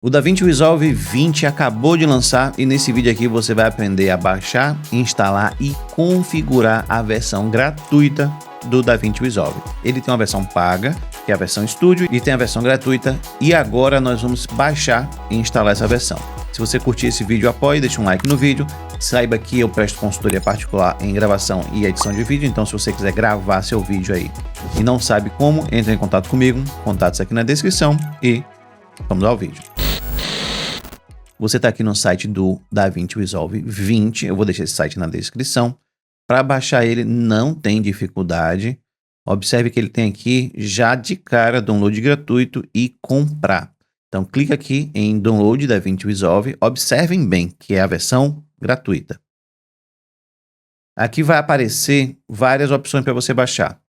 O DaVinci Resolve 20 acabou de lançar e nesse vídeo aqui você vai aprender a baixar, instalar e configurar a versão gratuita do DaVinci Resolve. Ele tem uma versão paga, que é a versão Studio, e tem a versão gratuita, e agora nós vamos baixar e instalar essa versão. Se você curtir esse vídeo, apoie, deixe um like no vídeo. Saiba que eu presto consultoria particular em gravação e edição de vídeo, então se você quiser gravar seu vídeo aí e não sabe como, entre em contato comigo, contatos aqui na descrição e vamos ao vídeo. Você está aqui no site do DaVinci Resolve 20, eu vou deixar esse site na descrição. Para baixar ele não tem dificuldade. Observe que ele tem aqui já de cara download gratuito e comprar. Então clica aqui em download DaVinci Resolve. Observem bem que é a versão gratuita. Aqui vai aparecer várias opções para você baixar.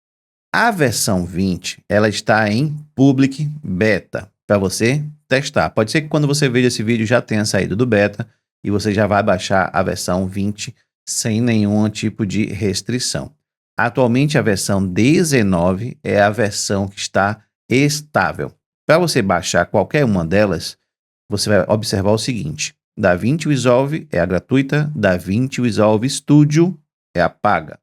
A versão 20 ela está em Public Beta para você testar. Pode ser que quando você veja esse vídeo já tenha saído do beta e você já vai baixar a versão 20 sem nenhum tipo de restrição. Atualmente a versão 19 é a versão que está estável. Para você baixar qualquer uma delas, você vai observar o seguinte: DaVinci Resolve é a gratuita, DaVinci Resolve Studio é a paga.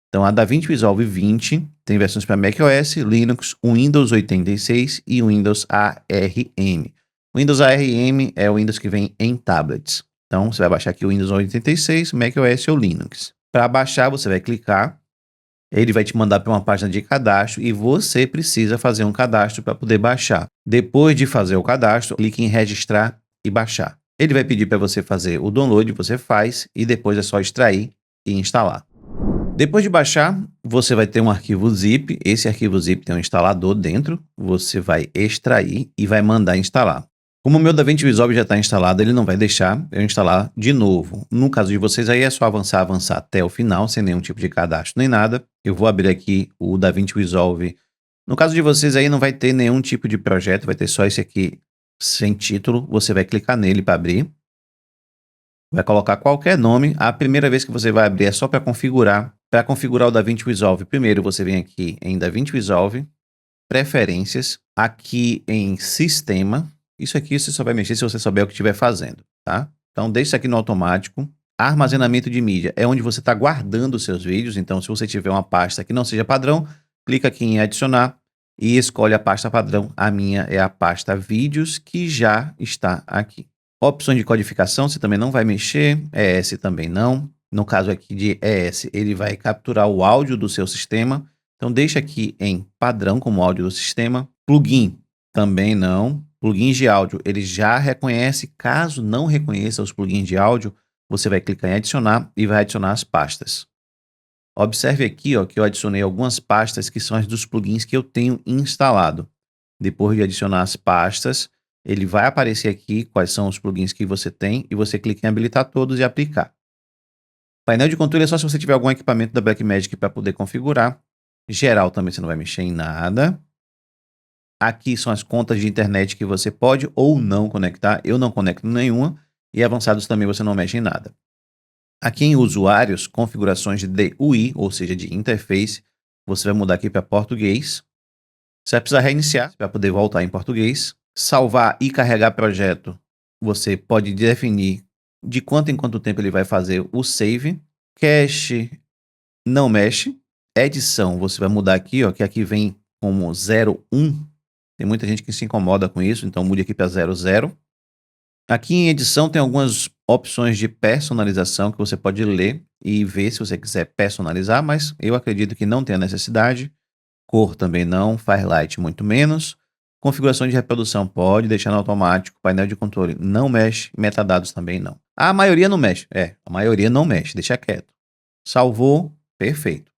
Então a DaVinci Resolve 20 tem versões para macOS, Linux, Windows 86 e Windows ARM. O Windows ARM é o Windows que vem em tablets. Então você vai baixar aqui o Windows 86, macOS ou Linux. Para baixar você vai clicar, ele vai te mandar para uma página de cadastro e você precisa fazer um cadastro para poder baixar. Depois de fazer o cadastro, clique em registrar e baixar. Ele vai pedir para você fazer o download, você faz e depois é só extrair e instalar. Depois de baixar, você vai ter um arquivo zip. Esse arquivo zip tem um instalador dentro. Você vai extrair e vai mandar instalar. Como o meu DaVinci Resolve já está instalado, ele não vai deixar eu instalar de novo. No caso de vocês aí é só avançar até o final, sem nenhum tipo de cadastro nem nada. Eu vou abrir aqui o DaVinci Resolve. No caso de vocês aí não vai ter nenhum tipo de projeto, vai ter só esse aqui sem título. Você vai clicar nele para abrir. Vai colocar qualquer nome. A primeira vez que você vai abrir é só para configurar. Para configurar o DaVinci Resolve, primeiro você vem aqui em DaVinci Resolve, Preferências, aqui em Sistema. Isso aqui você só vai mexer se você souber o que estiver fazendo, tá? Então deixa isso aqui no automático. Armazenamento de mídia é onde você está guardando os seus vídeos. Então se você tiver uma pasta que não seja padrão, clica aqui em adicionar e escolhe a pasta padrão. A minha é a pasta vídeos que já está aqui. Opções de codificação você também não vai mexer, ES também não. No caso aqui de ES, ele vai capturar o áudio do seu sistema. Então deixa aqui em padrão como áudio do sistema. Plugin também não. Plugins de áudio, ele já reconhece. Caso não reconheça os plugins de áudio, você vai clicar em adicionar e vai adicionar as pastas. Observe aqui ó, que eu adicionei algumas pastas que são as dos plugins que eu tenho instalado. Depois de adicionar as pastas, ele vai aparecer aqui quais são os plugins que você tem e você clica em habilitar todos e aplicar. Painel de controle é só se você tiver algum equipamento da Blackmagic para poder configurar. Geral também você não vai mexer em nada. Aqui são as contas de internet que você pode ou não conectar. Eu não conecto nenhuma. E avançados também você não mexe em nada. Aqui em usuários, configurações de UI, ou seja, de interface, você vai mudar aqui para português. Você vai precisar reiniciar para poder voltar em português. Salvar e carregar projeto, você pode definir de quanto em quanto tempo ele vai fazer o save. Cache não mexe. Edição você vai mudar aqui, ó, que aqui vem como 01. Tem muita gente que se incomoda com isso, então mude aqui para 00. Aqui em edição tem algumas opções de personalização que você pode ler e ver se você quiser personalizar, mas eu acredito que não tem a necessidade. Cor também não, Firelight muito menos. Configuração de reprodução pode deixar no automático, painel de controle não mexe, metadados também não. A maioria não mexe, a maioria não mexe, deixa quieto. Salvou, perfeito.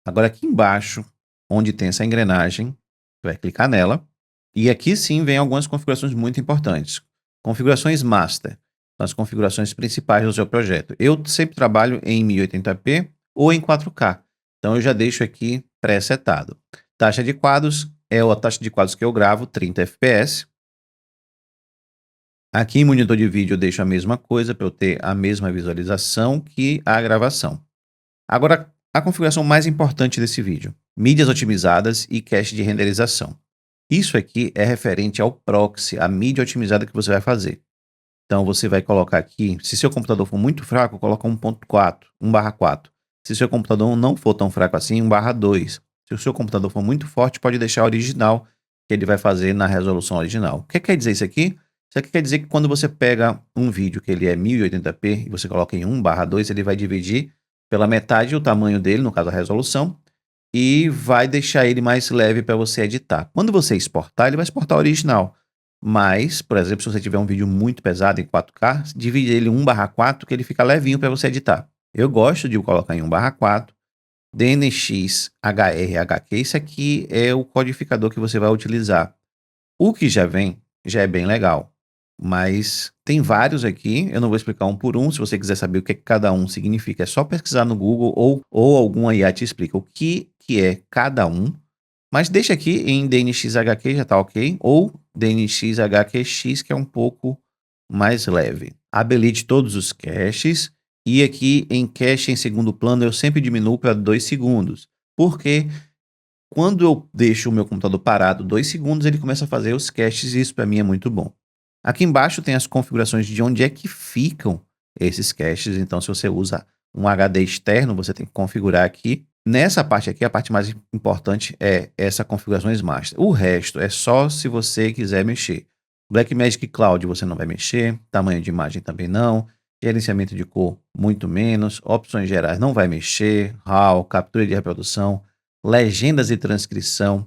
Agora aqui embaixo, onde tem essa engrenagem, vai clicar nela. E aqui sim vem algumas configurações muito importantes. Configurações master, são as configurações principais do seu projeto. Eu sempre trabalho em 1080p ou em 4K, então eu já deixo aqui pré-setado. Taxa de quadros é a taxa de quadros que eu gravo, 30 fps. Aqui em monitor de vídeo eu deixo a mesma coisa para eu ter a mesma visualização que a gravação. Agora, a configuração mais importante desse vídeo: mídias otimizadas e cache de renderização. Isso aqui é referente ao proxy, a mídia otimizada que você vai fazer. Então, você vai colocar aqui, se seu computador for muito fraco, coloca 1.4, 1/4. Se seu computador não for tão fraco assim, 1/2. Se o seu computador for muito forte, pode deixar original, que ele vai fazer na resolução original. O que quer dizer isso aqui? Isso aqui quer dizer que quando você pega um vídeo que ele é 1080p e você coloca em 1/2, ele vai dividir pela metade o tamanho dele, no caso a resolução, e vai deixar ele mais leve para você editar. Quando você exportar, ele vai exportar o original. Mas, por exemplo, se você tiver um vídeo muito pesado em 4K, divide ele em 1/4 que ele fica levinho para você editar. Eu gosto de colocar em 1/4, DNX HRHQ, isso aqui é o codificador que você vai utilizar. O que já vem, já é bem legal, mas tem vários aqui, eu não vou explicar um por um, se você quiser saber o que cada um significa, é só pesquisar no Google ou alguma IA te explica o que é cada um. Mas deixa aqui em DNXHQ, já tá ok, ou DNXHQX, que é um pouco mais leve. Habilite todos os caches, e aqui em cache em segundo plano eu sempre diminuo para 2 segundos, porque quando eu deixo o meu computador parado 2 segundos, ele começa a fazer os caches e isso para mim é muito bom. Aqui embaixo tem as configurações de onde é que ficam esses caches, então se você usa um HD externo, você tem que configurar aqui. Nessa parte aqui, a parte mais importante é essa configurações master. O resto é só se você quiser mexer. Blackmagic Cloud você não vai mexer, tamanho de imagem também não, gerenciamento de cor muito menos, opções gerais não vai mexer, RAW, captura de reprodução, legendas e transcrição.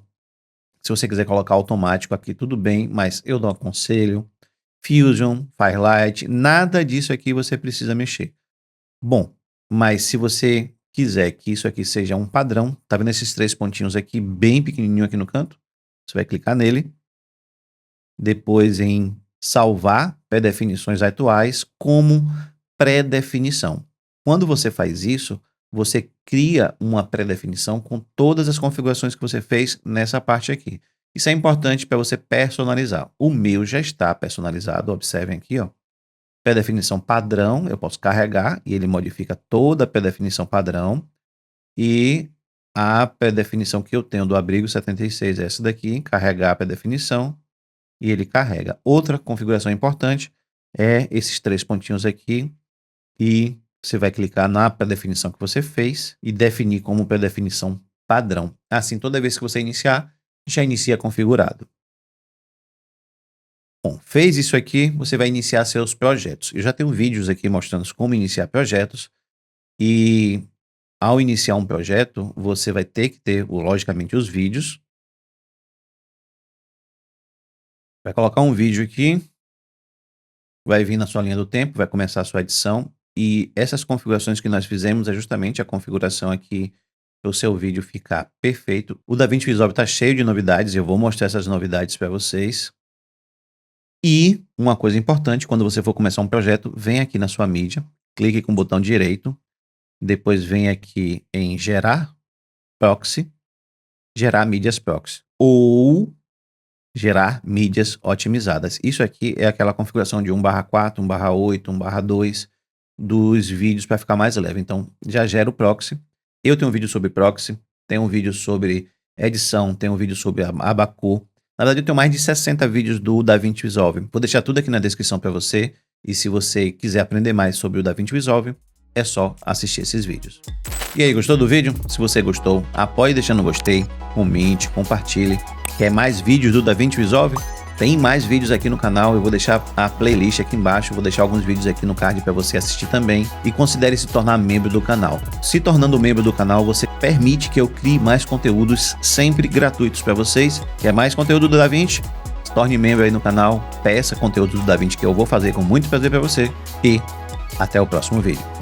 Se você quiser colocar automático aqui, tudo bem, mas eu não aconselho. Fusion, Firelight, nada disso aqui você precisa mexer. Bom, mas se você quiser que isso aqui seja um padrão, tá vendo esses 3 pontinhos aqui, bem pequenininho aqui no canto? Você vai clicar nele, depois em salvar pré-definições atuais como pré-definição. Quando você faz isso, você cria uma pré-definição com todas as configurações que você fez nessa parte aqui. Isso é importante para você personalizar. O meu já está personalizado, observem aqui, ó. Pré-definição padrão, eu posso carregar e ele modifica toda a pré-definição padrão. E a pré-definição que eu tenho do abrigo 76 é essa daqui, carregar a pré-definição e ele carrega. Outra configuração importante é esses 3 pontinhos aqui e você vai clicar na pré-definição que você fez e definir como pré-definição padrão. Assim, toda vez que você iniciar, já inicia configurado. Bom, fez isso aqui, você vai iniciar seus projetos. Eu já tenho vídeos aqui mostrando como iniciar projetos e ao iniciar um projeto, você vai ter que ter, logicamente, os vídeos. Vai colocar um vídeo aqui, vai vir na sua linha do tempo, vai começar a sua edição e essas configurações que nós fizemos é justamente a configuração aqui para o seu vídeo ficar perfeito. O DaVinci Resolve está cheio de novidades, eu vou mostrar essas novidades para vocês. E uma coisa importante, quando você for começar um projeto, vem aqui na sua mídia, clique com o botão direito, depois vem aqui em gerar proxy, gerar mídias proxy ou gerar mídias otimizadas. Isso aqui é aquela configuração de 1/4, 1/8, 1/2 dos vídeos para ficar mais leve. Então já gera o proxy. Eu tenho um vídeo sobre proxy, tenho um vídeo sobre edição, tenho um vídeo sobre Abacu. Na verdade, eu tenho mais de 60 vídeos do DaVinci Resolve. Vou deixar tudo aqui na descrição para você. E se você quiser aprender mais sobre o DaVinci Resolve, é só assistir esses vídeos. E aí, gostou do vídeo? Se você gostou, apoie deixando gostei, comente, compartilhe. Quer mais vídeos do DaVinci Resolve? Tem mais vídeos aqui no canal, eu vou deixar a playlist aqui embaixo, vou deixar alguns vídeos aqui no card para você assistir também. E considere se tornar membro do canal. Se tornando membro do canal, você permite que eu crie mais conteúdos sempre gratuitos para vocês. Quer mais conteúdo do DaVinci? Se torne membro aí no canal, peça conteúdo do DaVinci que eu vou fazer com muito prazer para você. E até o próximo vídeo.